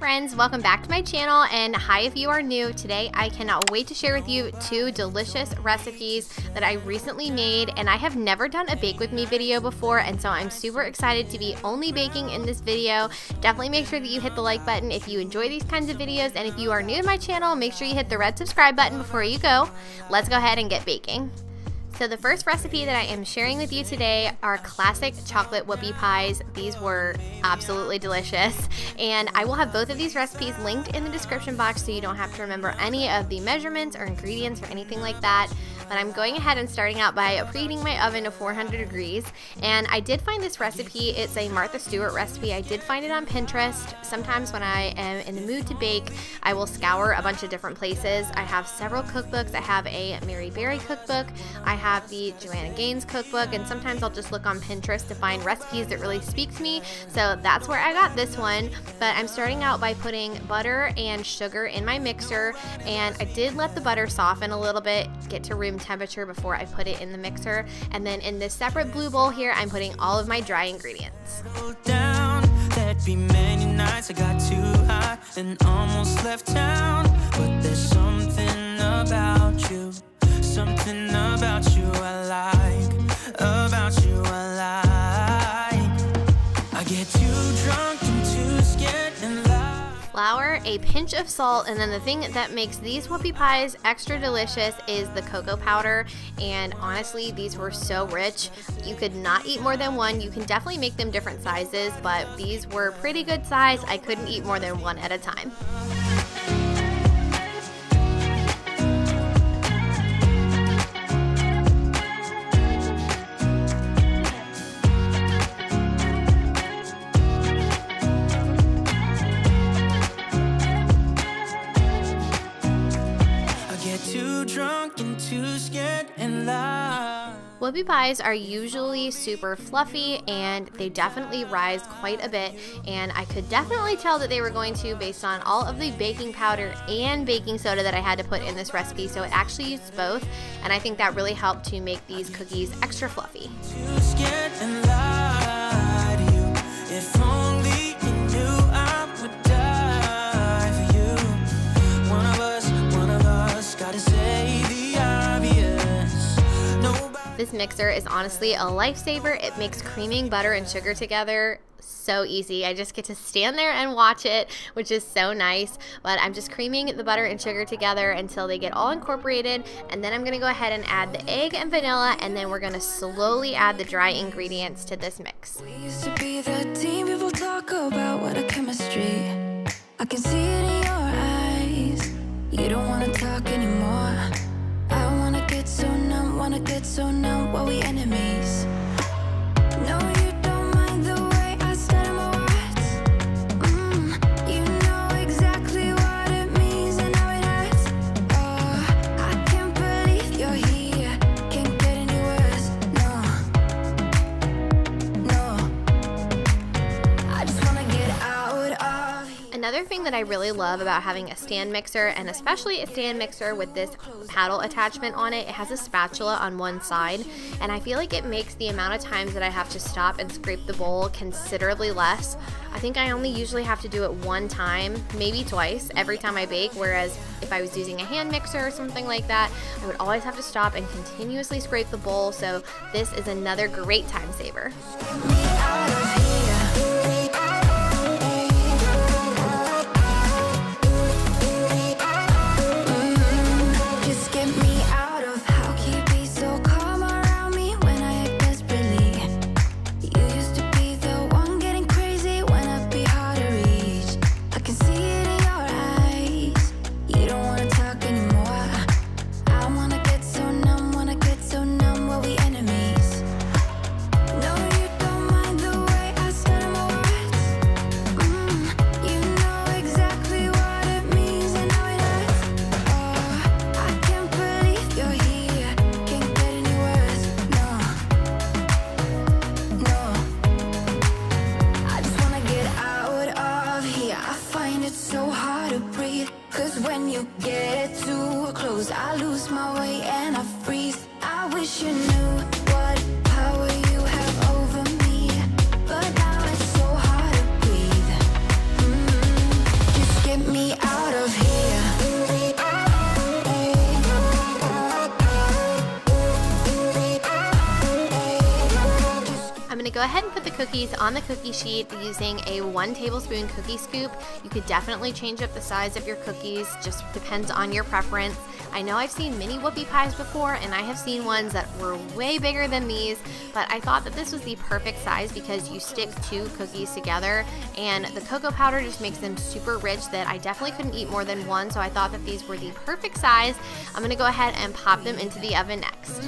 friends, welcome back to my channel, and hi if you are new. Today I cannot wait to share with you two delicious recipes that I recently made, and I have never done a bake with me video before, and so I'm super excited to be only baking in this video. Definitely make sure that you hit the like button if you enjoy these kinds of videos, and if you are new to my channel, make sure you hit the red subscribe button before you go. Let's go ahead and get baking. So the first recipe that I am sharing with you today are classic chocolate whoopie pies. These were absolutely delicious, and I will have both of these recipes linked in the description box so you don't have to remember any of the measurements or ingredients or anything like that. But I'm going ahead and starting out by preheating my oven to 400 degrees, and I did find this recipe. It's a Martha Stewart recipe. I did find it on Pinterest. Sometimes when I am in the mood to bake, I will scour a bunch of different places. I have several cookbooks. I have a Mary Berry cookbook. I have the Joanna Gaines cookbook, and sometimes I'll just look on Pinterest to find recipes that really speak to me. So that's where I got this one. But I'm starting out by putting butter and sugar in my mixer, and I did let the butter soften a little bit, get to room temperature before I put it in the mixer. And then in this separate blue bowl here, I'm putting all of my dry ingredients. There'd be many nights I got too high and almost left town, but there's something about you I like, about you I like. I get too drunk and too scared and lie. Flour, a pinch of salt, and then the thing that makes these whoopie pies extra delicious is the cocoa powder. And honestly, these were so rich. You could not eat more than one. You can definitely make them different sizes, but these were pretty good size. I couldn't eat more than one at a time. Whoopie pies are usually super fluffy, and they definitely rise quite a bit, and I could definitely tell that they were going to based on all of the baking powder and baking soda that I had to put in this recipe. So it actually used both, and I think that really helped to make these cookies extra fluffy. This mixer is honestly a lifesaver. It makes creaming butter and sugar together so easy. I just get to stand there and watch it, which is so nice. But I'm just creaming the butter and sugar together until they get all incorporated, and then I'm going to go ahead and add the egg and vanilla, and then we're going to slowly add the dry ingredients to this mix. We used to be the team people talk about, what a chemistry. I can see it in your eyes. You don't want to talk anymore. I wanna get so numb while we enemies. No, you don't mind the way I stutter my words. You know exactly what it means and how it hurts. Oh, I can't believe you're here. Can't get any worse. No, I just wanna get out of here. Another thing that I really love about having a stand mixer, and especially a stand mixer with this paddle attachment on it, it has a spatula on one side, and I feel like it makes the amount of times that I have to stop and scrape the bowl considerably less. I think I only usually have to do it one time, maybe twice, every time I bake, whereas if I was using a hand mixer or something like that, I would always have to stop and continuously scrape the bowl, so this is another great time saver. No, you don't mind go ahead and put the cookies on the cookie sheet using a 1 tablespoon cookie scoop. You could definitely change up the size of your cookies, just depends on your preference. I know I've seen mini whoopie pies before, and I have seen ones that were way bigger than these, but I thought that this was the perfect size because you stick 2 cookies together, and the cocoa powder just makes them super rich that I definitely couldn't eat more than 1, so I thought that these were the perfect size. I'm gonna go ahead and pop them into the oven next.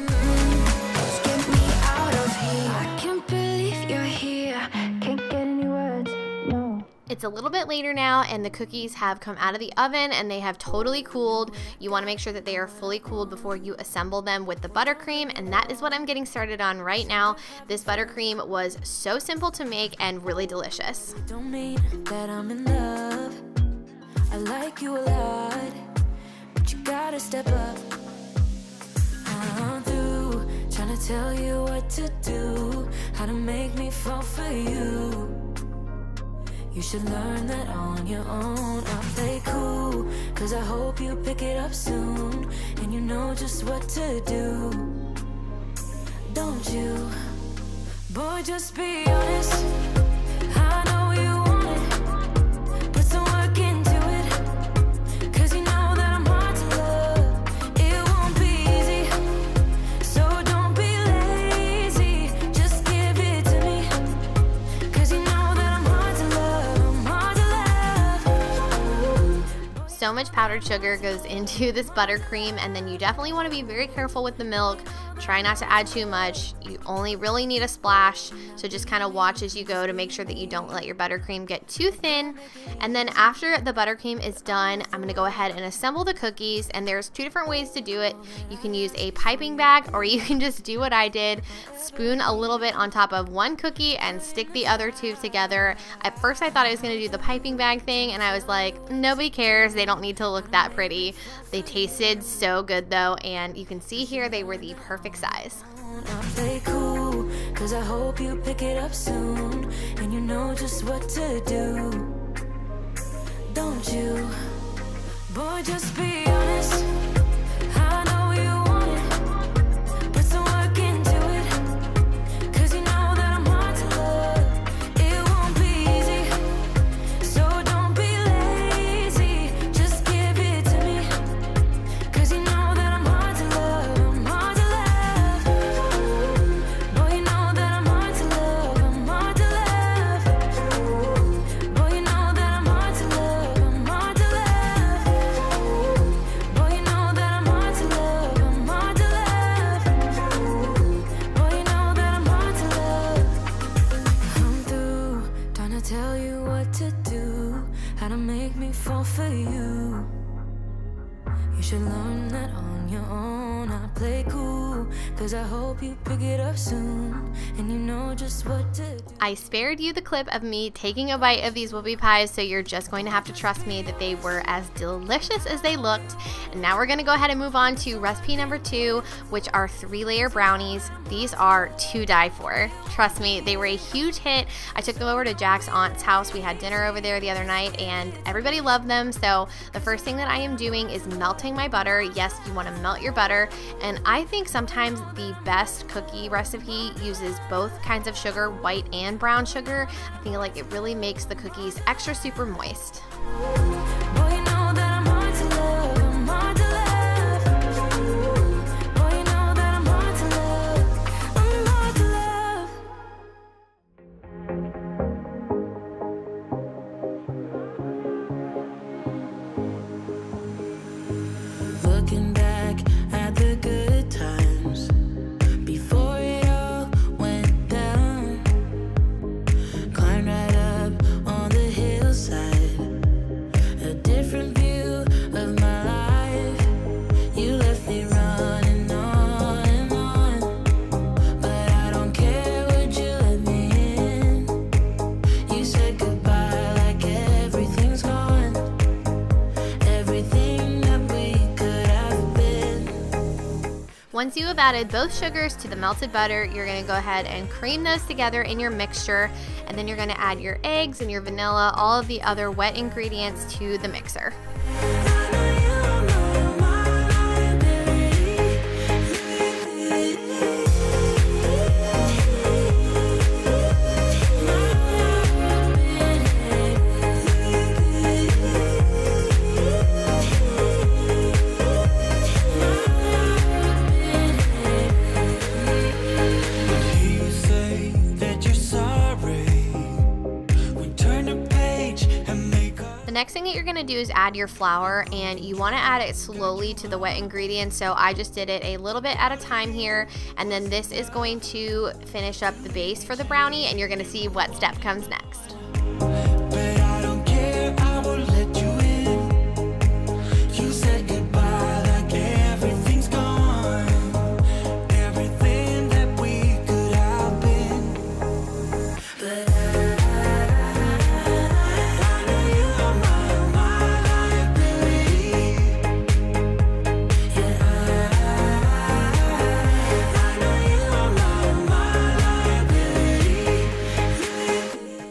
Get me out of here. I can't believe you're here. Can't get any words, no. It's a little bit later now, and the cookies have come out of the oven and they have totally cooled. You want to make sure that they are fully cooled before you assemble them with the buttercream, and that is what I'm getting started on right now. This buttercream was so simple to make and really delicious. Don't mean that I'm in love. I like you a lot, but you gotta step up. I'm through trying to tell you what to do, how to make me fall for you. You should learn that on your own. I'll play cool, cause I hope you pick it up soon, and you know just what to do. Don't you? Boy, just be honest. I know you want it. Put some work into it, cause you know that I'm hard to love. It won't be easy, so don't be lazy. Just give it to me, cause you know that I'm hard to love. I'm hard to love. So much powdered sugar goes into this buttercream, and then you definitely want to be very careful with the milk. Try not to add too much. You only really need a splash, so just kind of watch as you go to make sure that you don't let your buttercream get too thin. And then after the buttercream is done, I'm going to go ahead and assemble the cookies, and there's 2 different ways to do it. You can use a piping bag, or you can just do what I did, spoon a little bit on top of 1 cookie and stick the other 2 together. At first I thought I was going to do the piping bag thing, and I was like, nobody cares, they don't need to look that pretty. They tasted so good though, and you can see here they were the perfect size. I'll play cool, cause I hope you pick it up soon, and you know just what to do. Don't you? Boy, just be honest. I know you want it. Put some work into it, cause you know that I'm hard to love. It won't be easy, so don't be lazy. Just give it to me, cause you know that I'm hard to love. I'm hard to love. Boy, you know that I'm hard to love. I'm hard to love. Boy, you know that I'm hard to love. I'm hard to love. Boy, you know that I'm hard to love. I'm hard to love. Boy, you know that I'm hard to love. I'm through trying to tell you what to do, how to make me fall for you. You should learn that on your own. I play cool, cause I hope you pick it up soon, and you know just what to do. I spared you the clip of me taking a bite of these whoopie pies, so you're just going to have to trust me that they were as delicious as they looked. And now we're going to go ahead and move on to recipe number 2, which are 3-layer brownies. These are to die for. Trust me, they were a huge hit. I took them over to Jack's aunt's house. We had dinner over there the other night, and everybody loved them. So the first thing that I am doing is melting my butter. Yes, you want to melt your butter, and I think sometimes the best cookie recipe uses both kinds of sugar, white and brown sugar. I feel like it really makes the cookies extra super moist. Boy, you know that I'm hard to love. I'm hard to love. Boy, you know that I'm hard to love. I'm hard to love. Looking back at the good times before it all went down, climbed right up on the hillside, a different view of my life. You left me running on and on, but I don't care, would you let me in? You said goodbye like everything's gone, everything that we could have been. Once you have added both sugars to the melted butter, you're going to go ahead and cream those together in your mixture, and then you're going to add your eggs and your vanilla, all of the other wet ingredients to the mixer. next thing that you're going to do is add your flour, and you want to add it slowly to the wet ingredients. So I just did it a little bit at a time here, and then this is going to finish up the base for the brownie, and you're going to see what step comes next.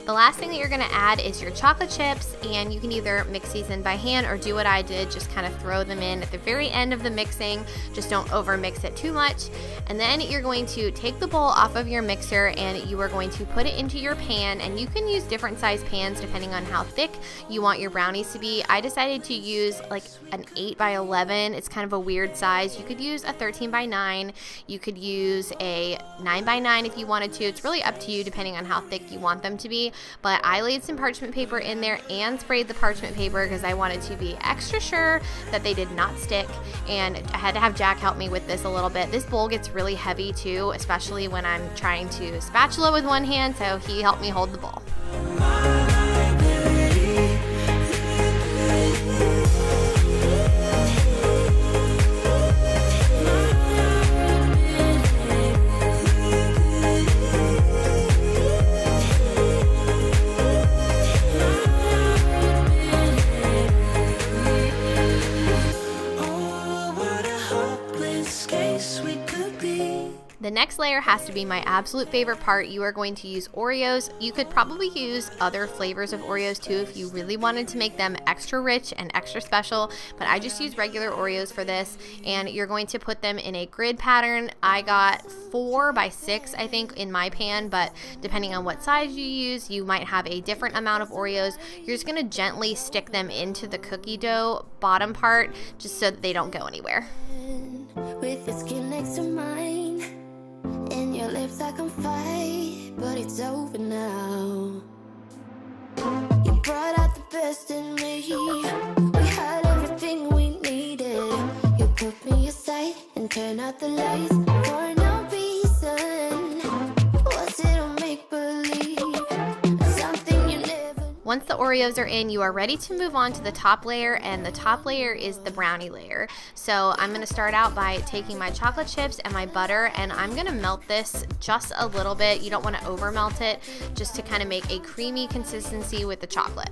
The last thing that you're going to add is your chocolate chips, and you can either mix these in by hand or do what I did, just kind of throw them in at the very end of the mixing. Just don't over mix it too much. And then you're going to take the bowl off of your mixer, and you are going to put it into your pan, and you can use different size pans depending on how thick you want your brownies to be. I decided to use like an 8 by 11. It's kind of a weird size. You could use a 13 by 9. You could use a 9 by 9 if you wanted to. It's really up to you depending on how thick you want them to be. But I laid some parchment paper in there and sprayed the parchment paper because I wanted to be extra sure that they did not stick, and I had to have Jack help me with this a little bit. This bowl gets really heavy too, especially when I'm trying to spatula with one hand, so he helped me hold the bowl. The next layer has to be my absolute favorite part. You are going to use Oreos. You could probably use other flavors of Oreos too if you really wanted to make them extra rich and extra special, but I just use regular Oreos for this, and you're going to put them in a grid pattern. I got 4 by 6 I think in my pan, but depending on what size you use, you might have a different amount of Oreos. You're just going to gently stick them into the cookie dough bottom part just so that they don't go anywhere. With your skin next to mine, and your lips I can fight, but it's over now. You brought out the best in me. We had everything we needed. You put me aside and turned out the lights for no reason. Was it a make-believe? Something you never. Once the Oreos are in, you are ready to move on to the top layer, and the top layer is the brownie layer. So I'm going to start out by taking my chocolate chips and my butter, and I'm going to melt this just a little bit. You don't want to over melt it, just to kind of make a creamy consistency with the chocolate.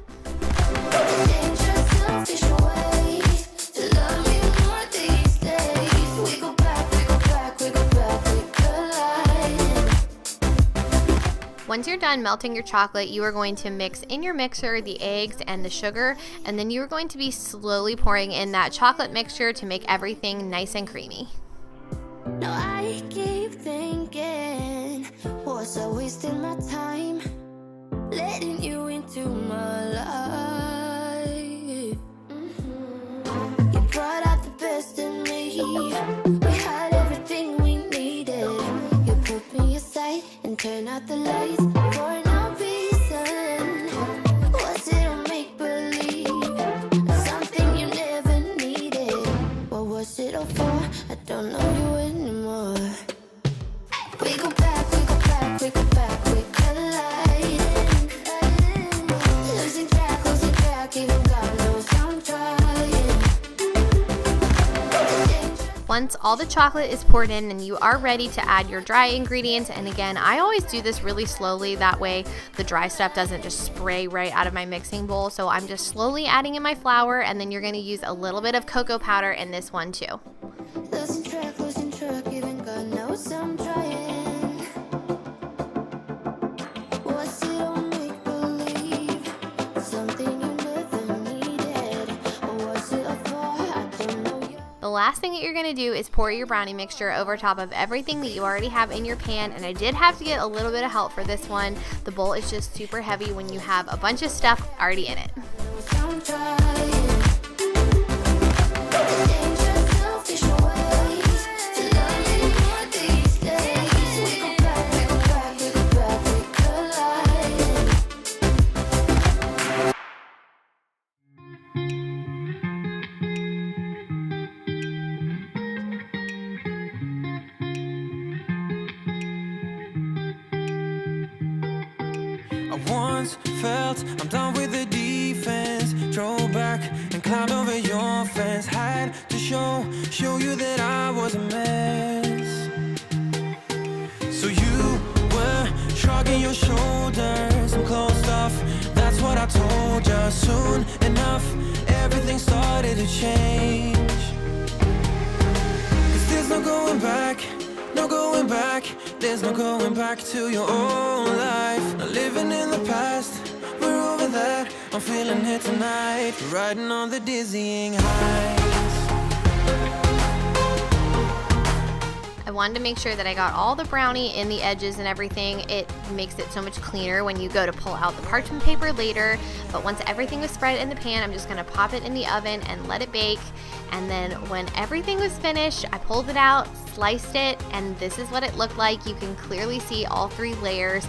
Once you're done melting your chocolate, you are going to mix in your mixer the eggs and the sugar, and then you are going to be slowly pouring in that chocolate mixture to make everything nice and creamy. No, I keep thinking, was I wasting my time letting you into my life? You brought out the best in me. We had everything we needed. You put me aside and turned out the lights for no reason. Was it a make-believe? Something you never needed. What was it all for? I don't know you anymore. We go back, we go back, we go back, we colliding. Losing track, even God knows I'm trying. Once all the chocolate is poured in and you are ready to add your dry ingredients, and again, I always do this really slowly, that way the dry stuff doesn't just spray right out of my mixing bowl. So I'm just slowly adding in my flour, and then you're going to use a little bit of cocoa powder in this one too. Losing track, even God knows I'm trying. Was it all make-believe? Something you never needed. Or was it all for? I don't know yet. The last thing that you're going to do is pour your brownie mixture over top of everything that you already have in your pan, and I did have to get a little bit of help for this one. The bowl is just super heavy when you have a bunch of stuff already in it. I'm trying. Dangerous, selfish ways to love you more these days. We go back, we go back, we go back, we collide. I once felt I'm done with the defense. Drove back and climbed over your fence. Had to show you that I was a mess. So you were shrugging your shoulders and closed off. That's what I told you. Soon enough, everything started to change. 'Cause there's no going back, no going back. There's no going back to your old life. Not living in the past, we're over that. I'm feeling it tonight, riding on the dizzying heights. I wanted to make sure that I got all the brownie in the edges and everything. It makes it so much cleaner when you go to pull out the parchment paper later. But once everything was spread in the pan, I'm just gonna pop it in the oven and let it bake. And then when everything was finished, I pulled it out, sliced it, and this is what it looked like. You can clearly see all 3 layers.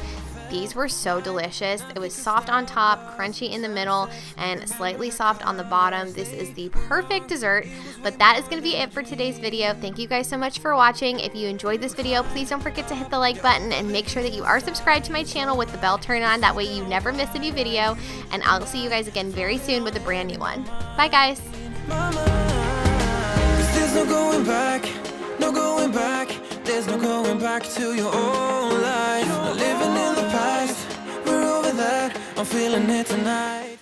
These were so delicious. It was soft on top, crunchy in the middle, and slightly soft on the bottom. This is the perfect dessert. But that is going to be it for today's video. Thank you guys so much for watching. If you enjoyed this video, please don't forget to hit the like button and make sure that you are subscribed to my channel with the bell turned on. That way you never miss a new video. And I'll see you guys again very soon with a brand new one. Bye guys. There's no going back, no going back. There's no going back to your old life. Not living in the past, we're over that. I'm feeling it tonight.